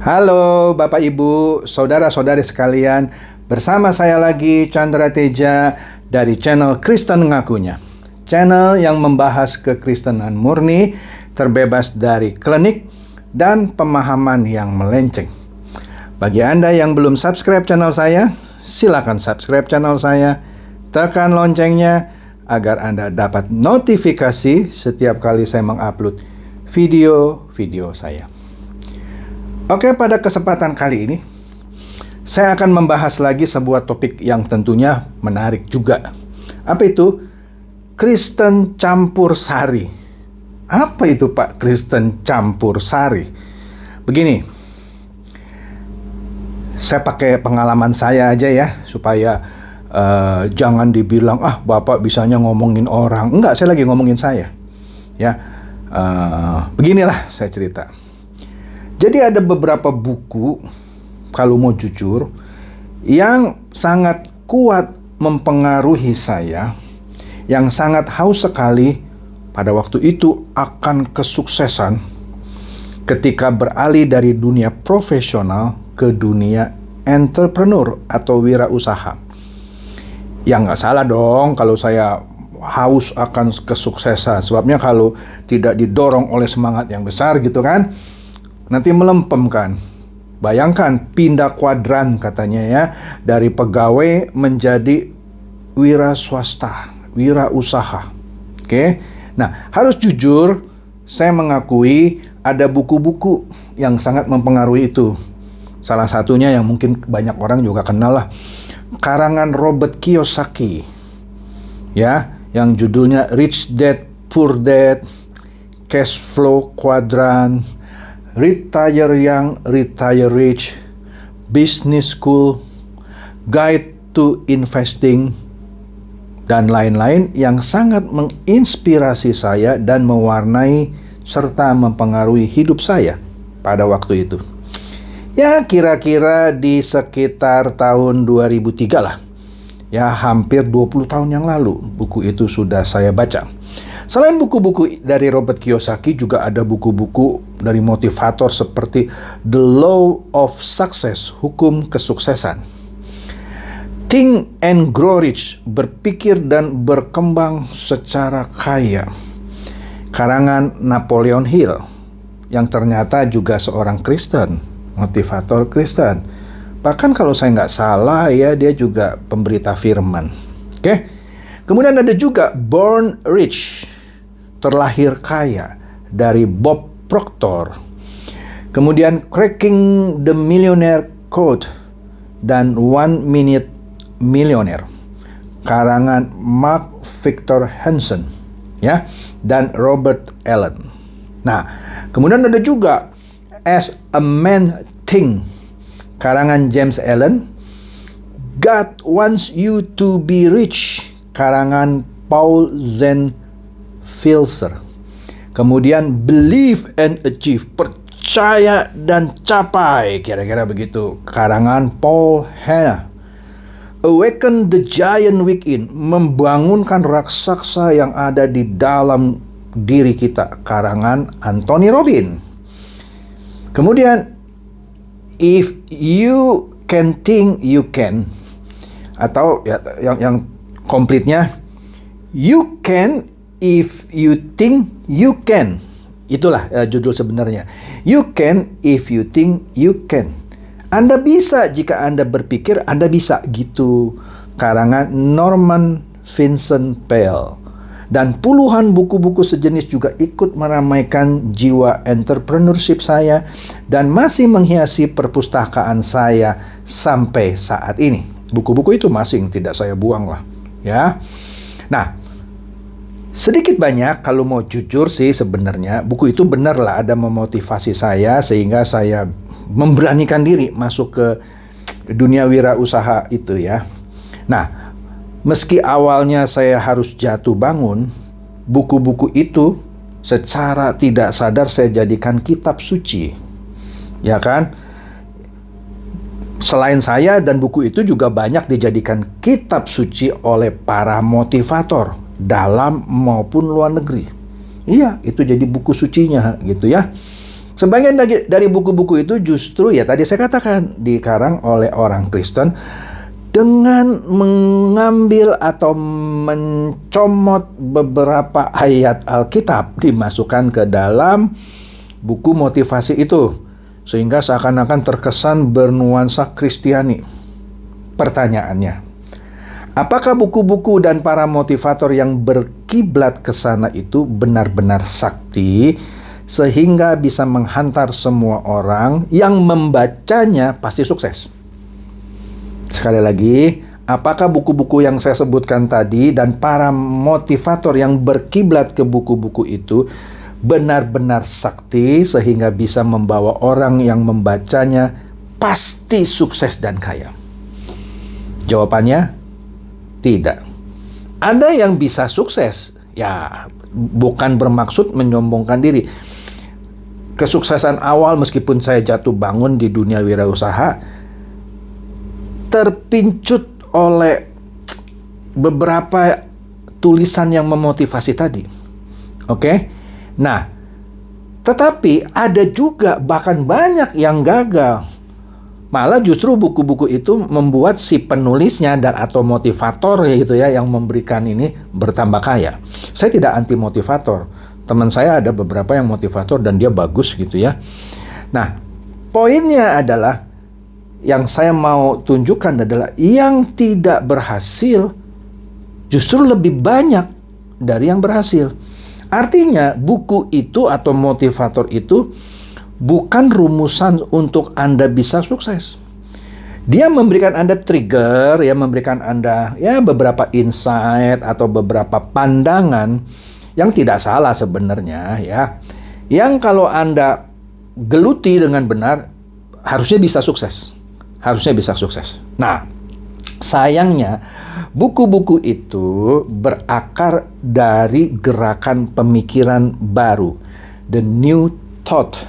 Halo Bapak Ibu, saudara-saudari sekalian. Bersama saya lagi Chandra Teja dari channel Kristen Ngakunya. Channel yang membahas kekristenan murni, terbebas dari klinik dan pemahaman yang melenceng. Bagi Anda yang belum subscribe channel saya, silakan subscribe channel saya. Tekan loncengnya agar Anda dapat notifikasi setiap kali saya mengupload video-video saya. Oke, pada kesempatan kali ini saya akan membahas lagi sebuah topik yang tentunya menarik juga. Apa itu? Kristen campur sari. Apa itu Pak Kristen campur sari? Begini, saya pakai pengalaman saya aja ya, supaya jangan dibilang, Bapak bisanya ngomongin orang. Enggak, saya lagi ngomongin saya. Ya, beginilah saya cerita. Jadi ada beberapa buku, kalau mau jujur, yang sangat kuat mempengaruhi saya, yang sangat haus sekali pada waktu itu akan kesuksesan ketika beralih dari dunia profesional ke dunia entrepreneur atau wirausaha. Ya nggak salah dong kalau saya haus akan kesuksesan, sebabnya kalau tidak didorong oleh semangat yang besar gitu kan, nanti melempem kan. Bayangkan pindah kuadran katanya ya, dari pegawai menjadi wira swasta, wira usaha. Oke. Nah, harus jujur, saya mengakui ada buku-buku yang sangat mempengaruhi itu. Salah satunya yang mungkin banyak orang juga kenal lah, karangan Robert Kiyosaki. Ya, yang judulnya Rich Dad Poor Dad, Cash Flow Quadrant, Retire Young, Retire Rich, Business School, Guide to Investing, dan lain-lain yang sangat menginspirasi saya dan mewarnai serta mempengaruhi hidup saya pada waktu itu. Ya, kira-kira di sekitar tahun 2003 lah. Ya, hampir 20 tahun yang lalu buku itu sudah saya baca. Selain buku-buku dari Robert Kiyosaki, juga ada buku-buku dari motivator seperti The Law of Success, Hukum Kesuksesan, Think and Grow Rich, Berpikir dan Berkembang Secara Kaya, karangan Napoleon Hill, yang ternyata juga seorang Kristen, motivator Kristen. Bahkan kalau saya nggak salah ya, dia juga pemberita firman. Oke. Kemudian ada juga Born Rich, Terlahir Kaya, dari Bob Proctor. Kemudian Cracking the Millionaire Code dan One Minute Millionaire, karangan Mark Victor Hansen ya, dan Robert Allen. Nah, kemudian ada juga As a Man Think, karangan James Allen. God Wants You to Be Rich, karangan Paul Zellweger. Kemudian Believe and Achieve, Percaya dan Capai, kira-kira begitu, karangan Paul Hannah. Awaken the Giant Within, Membangunkan raksasa yang ada di dalam diri kita, karangan Anthony Robbins. Kemudian If You Can Think You Can, atau ya, yang komplitnya You Can If You Think You Can. Itulah judul sebenarnya. You Can If You Think You Can. Anda bisa jika Anda berpikir Anda bisa, gitu, karangan Norman Vincent Peale. Dan puluhan buku-buku sejenis juga ikut meramaikan jiwa entrepreneurship saya dan masih menghiasi perpustakaan saya sampai saat ini. Buku-buku itu masih tidak saya buang lah ya. Nah, sedikit banyak kalau mau jujur sih sebenarnya buku itu benar lah ada memotivasi saya sehingga saya memberanikan diri masuk ke dunia wirausaha itu ya. Nah, meski awalnya saya harus jatuh bangun, buku-buku itu secara tidak sadar saya jadikan kitab suci. Ya kan? Selain saya dan buku itu juga banyak dijadikan kitab suci oleh para motivator dalam maupun luar negeri. Iya, itu jadi buku sucinya gitu ya. Sebagian dari buku-buku itu justru ya tadi saya katakan dikarang oleh orang Kristen dengan mengambil atau mencomot beberapa ayat Alkitab dimasukkan ke dalam buku motivasi itu, sehingga seakan-akan terkesan bernuansa Kristiani. Pertanyaannya, apakah buku-buku dan para motivator yang berkiblat ke sana itu benar-benar sakti sehingga bisa menghantar semua orang yang membacanya pasti sukses? Sekali lagi, apakah buku-buku yang saya sebutkan tadi dan para motivator yang berkiblat ke buku-buku itu benar-benar sakti sehingga bisa membawa orang yang membacanya pasti sukses dan kaya? Jawabannya, tidak. Ada yang bisa sukses, ya bukan bermaksud menyombongkan diri. Kesuksesan awal meskipun saya jatuh bangun di dunia wirausaha terpincut oleh beberapa tulisan yang memotivasi tadi. Oke? Nah, tetapi ada juga bahkan banyak yang gagal. Malah justru buku-buku itu membuat si penulisnya dan atau motivator gitu ya yang memberikan ini bertambah kaya. Saya tidak anti motivator. Teman saya ada beberapa yang motivator dan dia bagus gitu ya. Nah, poinnya adalah yang saya mau tunjukkan adalah yang tidak berhasil justru lebih banyak dari yang berhasil. Artinya buku itu atau motivator itu bukan rumusan untuk Anda bisa sukses. Dia memberikan Anda trigger, ya memberikan Anda ya beberapa insight atau beberapa pandangan yang tidak salah sebenarnya ya. Yang kalau Anda geluti dengan benar harusnya bisa sukses. Harusnya bisa sukses. Nah, sayangnya buku-buku itu berakar dari gerakan pemikiran baru, the new thought,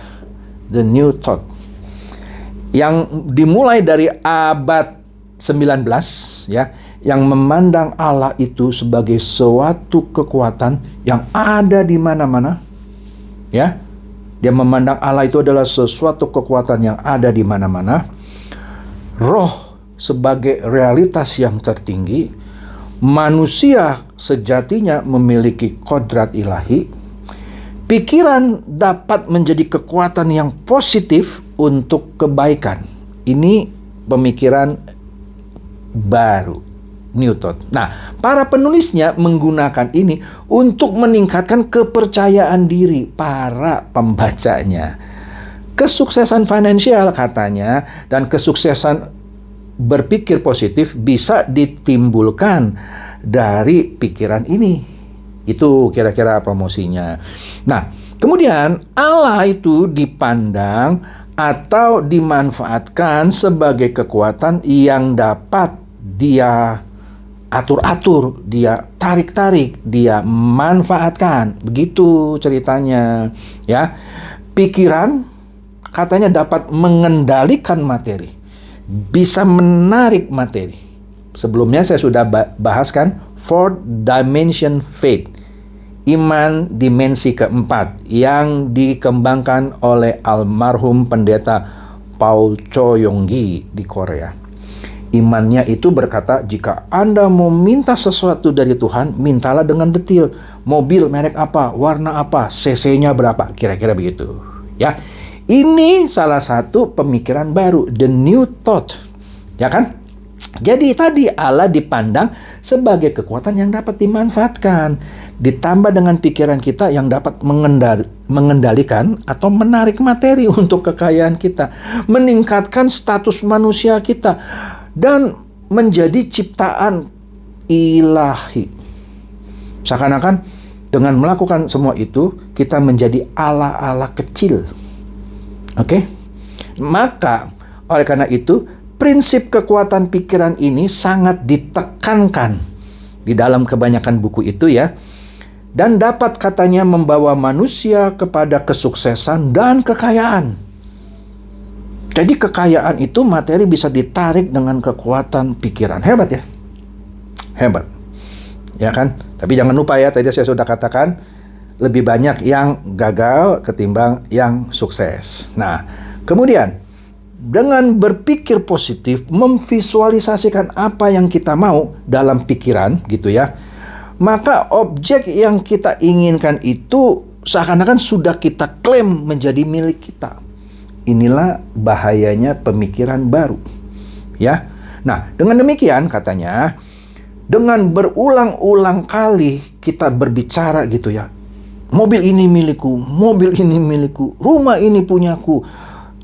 yang dimulai dari abad 19 ya, yang memandang Allah itu sebagai suatu kekuatan yang ada di mana-mana ya. Dia memandang Allah itu adalah sesuatu kekuatan yang ada di mana-mana. Roh sebagai realitas yang tertinggi, manusia sejatinya memiliki kodrat ilahi, pikiran dapat menjadi kekuatan yang positif untuk kebaikan. Ini pemikiran baru, new thought. Nah, para penulisnya menggunakan ini untuk meningkatkan kepercayaan diri para pembacanya. Kesuksesan finansial katanya dan kesuksesan berpikir positif bisa ditimbulkan dari pikiran ini. Itu kira-kira promosinya. Nah, kemudian Allah itu dipandang atau dimanfaatkan sebagai kekuatan yang dapat dia atur-atur, dia tarik-tarik, dia manfaatkan. Begitu ceritanya, ya. Pikiran katanya dapat mengendalikan materi, bisa menarik materi. Sebelumnya saya sudah bahaskan fourth dimension faith, iman dimensi keempat yang dikembangkan oleh almarhum pendeta Paul Cho Yong-gi di Korea. Imannya itu berkata, jika Anda mau minta sesuatu dari Tuhan, mintalah dengan detail. Mobil merek apa, warna apa, cc-nya berapa, kira-kira begitu. Ya, ini salah satu pemikiran baru, the new thought, ya kan? Jadi tadi Allah dipandang sebagai kekuatan yang dapat dimanfaatkan, ditambah dengan pikiran kita yang dapat mengendalikan atau menarik materi untuk kekayaan kita, meningkatkan status manusia kita, dan menjadi ciptaan ilahi. Seakan-akan dengan melakukan semua itu, kita menjadi Allah-Allah kecil. Oke? Maka, oleh karena itu, prinsip kekuatan pikiran ini sangat ditekankan di dalam kebanyakan buku itu ya. Dan dapat katanya membawa manusia kepada kesuksesan dan kekayaan. Jadi kekayaan itu materi bisa ditarik dengan kekuatan pikiran. Hebat ya? Hebat. Ya kan? Tapi jangan lupa ya, tadi saya sudah katakan, lebih banyak yang gagal ketimbang yang sukses. Nah, kemudian dengan berpikir positif, memvisualisasikan apa yang kita mau dalam pikiran gitu ya, maka objek yang kita inginkan itu seakan-akan sudah kita klaim menjadi milik kita. Inilah bahayanya pemikiran baru. Ya. Nah, dengan demikian katanya, dengan berulang-ulang kali kita berbicara gitu ya, mobil ini milikku, mobil ini milikku, rumah ini punyaku,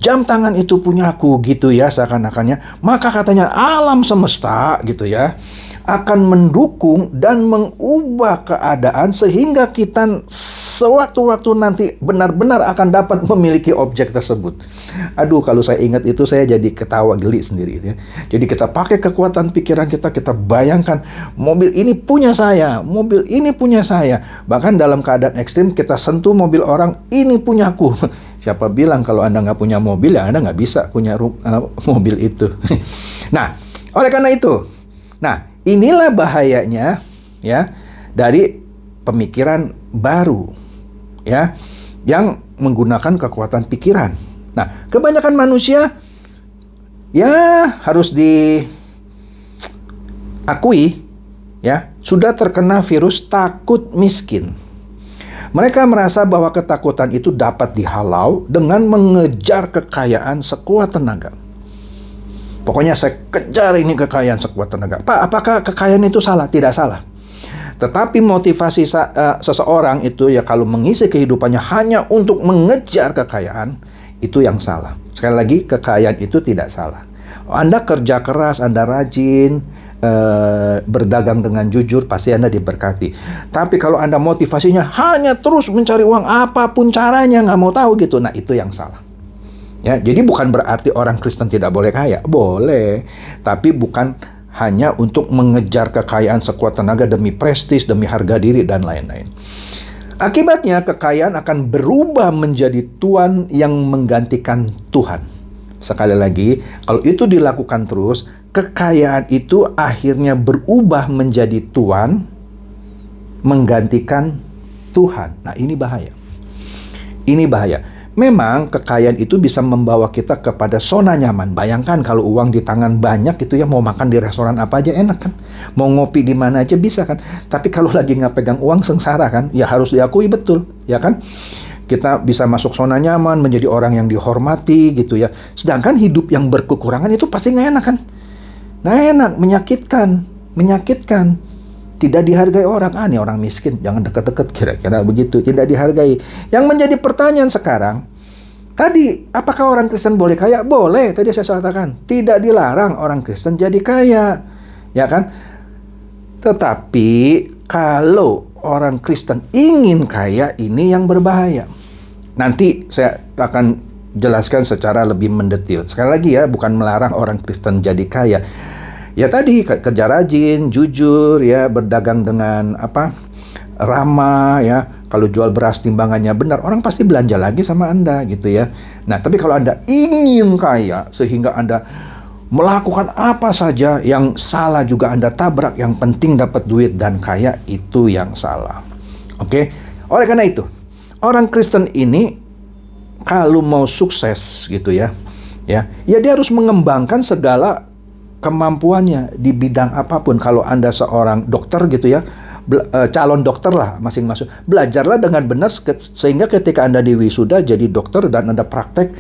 jam tangan itu punyaku gitu ya seakan-akannya, maka katanya alam semesta gitu ya akan mendukung dan mengubah keadaan sehingga kita sewaktu-waktu nanti benar-benar akan dapat memiliki objek tersebut. Aduh, kalau saya ingat itu saya jadi ketawa geli sendiri ya. Jadi kita pakai kekuatan pikiran kita bayangkan mobil ini punya saya, mobil ini punya saya. Bahkan dalam keadaan ekstrim kita sentuh mobil orang, ini punyaku. Siapa bilang kalau Anda nggak punya mobil ya Anda nggak bisa punya mobil itu. Nah, oleh karena itu, inilah bahayanya ya dari pemikiran baru ya yang menggunakan kekuatan pikiran. Nah, kebanyakan manusia ya harus diakui ya sudah terkena virus takut miskin. Mereka merasa bahwa ketakutan itu dapat dihalau dengan mengejar kekayaan sekuat tenaga. Pokoknya saya kejar ini kekayaan sekuat tenaga. Pak, apakah kekayaan itu salah? Tidak salah. Tetapi motivasi seseorang itu ya kalau mengisi kehidupannya hanya untuk mengejar kekayaan, itu yang salah. Sekali lagi, kekayaan itu tidak salah. Anda kerja keras, Anda rajin, berdagang dengan jujur, pasti Anda diberkati. Tapi kalau Anda motivasinya hanya terus mencari uang apapun caranya, nggak mau tahu gitu, nah itu yang salah. Ya, jadi bukan berarti orang Kristen tidak boleh kaya, boleh, tapi bukan hanya untuk mengejar kekayaan sekuat tenaga demi prestis, demi harga diri dan lain-lain. Akibatnya kekayaan akan berubah menjadi tuan yang menggantikan Tuhan. Sekali lagi, kalau itu dilakukan terus, kekayaan itu akhirnya berubah menjadi tuan menggantikan Tuhan. Nah, ini bahaya. Ini bahaya. Memang kekayaan itu bisa membawa kita kepada zona nyaman. Bayangkan kalau uang di tangan banyak gitu ya, mau makan di restoran apa aja enak kan, mau ngopi di mana aja bisa kan. Tapi kalau lagi nggak pegang uang sengsara kan, ya harus diakui betul, ya kan. Kita bisa masuk zona nyaman, menjadi orang yang dihormati gitu ya. Sedangkan hidup yang berkekurangan itu pasti nggak enak kan. Nggak enak, menyakitkan. Tidak dihargai orang. Ini orang miskin, jangan deket-deket, kira-kira begitu. Tidak dihargai. Yang menjadi pertanyaan sekarang, tadi, apakah orang Kristen boleh kaya? Boleh, tadi saya katakan. Tidak dilarang orang Kristen jadi kaya. Ya kan? Tetapi, kalau orang Kristen ingin kaya, ini yang berbahaya. Nanti saya akan jelaskan secara lebih mendetil. Sekali lagi ya, bukan melarang orang Kristen jadi kaya. Ya tadi kerja rajin, jujur ya, berdagang dengan ramah ya. Kalau jual beras timbangannya benar, orang pasti belanja lagi sama Anda gitu ya. Nah, tapi kalau Anda ingin kaya sehingga Anda melakukan apa saja yang salah juga Anda tabrak, yang penting dapat duit dan kaya, itu yang salah. Oke? Oleh karena itu, orang Kristen ini kalau mau sukses gitu ya dia harus mengembangkan segala kemampuannya di bidang apapun. Kalau Anda seorang dokter gitu ya, calon dokter lah masing-masing, belajarlah dengan benar sehingga ketika Anda di wisuda jadi dokter dan Anda praktek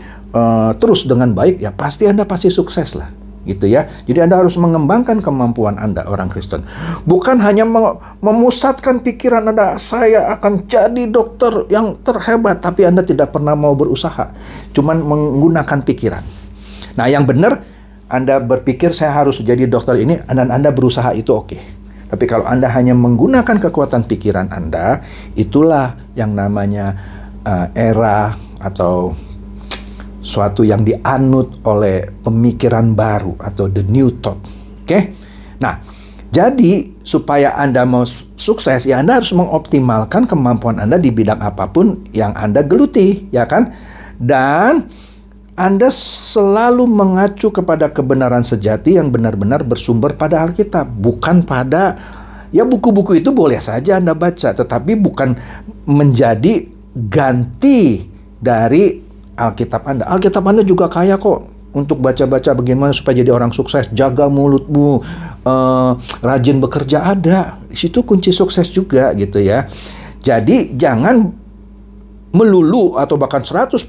terus dengan baik, ya pasti Anda pasti sukses lah gitu ya. Jadi Anda harus mengembangkan kemampuan Anda, orang Kristen. Bukan hanya memusatkan pikiran Anda, saya akan jadi dokter yang terhebat, tapi Anda tidak pernah mau berusaha, cuman menggunakan pikiran. Nah, yang benar, Anda berpikir saya harus jadi dokter ini, dan Anda berusaha, itu oke. Tapi kalau Anda hanya menggunakan kekuatan pikiran Anda, itulah yang namanya era atau suatu yang dianut oleh pemikiran baru atau the new thought. Oke? Nah, jadi supaya Anda mau sukses, ya Anda harus mengoptimalkan kemampuan Anda di bidang apapun yang Anda geluti, ya kan? Dan Anda selalu mengacu kepada kebenaran sejati yang benar-benar bersumber pada Alkitab, bukan pada ya buku-buku itu boleh saja Anda baca, tetapi bukan menjadi ganti dari Alkitab Anda. Alkitab Anda juga kaya kok untuk baca-baca bagaimana supaya jadi orang sukses. Jaga mulutmu, rajin bekerja, ada. Di situ kunci sukses juga gitu ya. Jadi jangan melulu atau bahkan 100%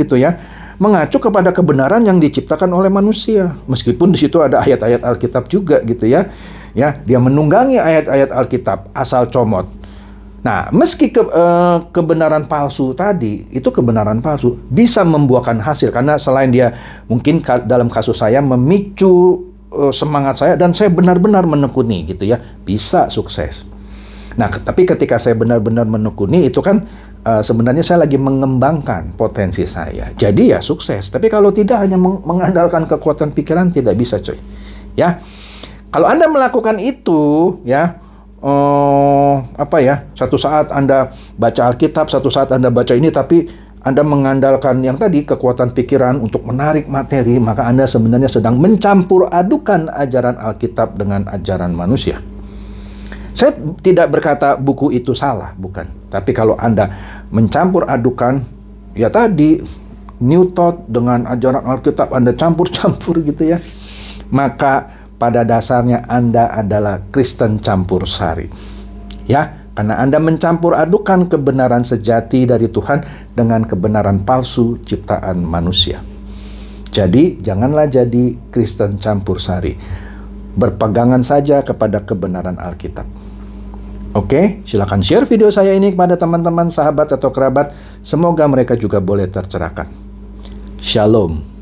gitu ya, mengacu kepada kebenaran yang diciptakan oleh manusia. Meskipun di situ ada ayat-ayat Alkitab juga gitu ya. Ya, dia menunggangi ayat-ayat Alkitab asal comot. Nah, meski kebenaran palsu tadi, itu kebenaran palsu, bisa membuahkan hasil. Karena selain dia mungkin dalam kasus saya memicu semangat saya dan saya benar-benar menekuni gitu ya, bisa sukses. Nah, tapi ketika saya benar-benar menekuni itu kan sebenarnya saya lagi mengembangkan potensi saya. Jadi ya sukses. Tapi kalau tidak hanya mengandalkan kekuatan pikiran, tidak bisa coy. Ya, kalau Anda melakukan itu ya, satu saat Anda baca Alkitab, satu saat Anda baca ini, tapi Anda mengandalkan yang tadi kekuatan pikiran untuk menarik materi, maka Anda sebenarnya sedang mencampur adukan ajaran Alkitab dengan ajaran manusia. Saya tidak berkata buku itu salah, bukan. Tapi kalau Anda mencampur adukan, ya tadi, New Thought dengan ajaran Alkitab Anda campur-campur gitu ya, maka pada dasarnya Anda adalah Kristen campur sari. Ya, karena Anda mencampur adukan kebenaran sejati dari Tuhan dengan kebenaran palsu ciptaan manusia. Jadi, janganlah jadi Kristen campur sari. Berpegangan saja kepada kebenaran Alkitab. Oke, silakan share video saya ini kepada teman-teman, sahabat, atau kerabat. Semoga mereka juga boleh tercerahkan. Shalom.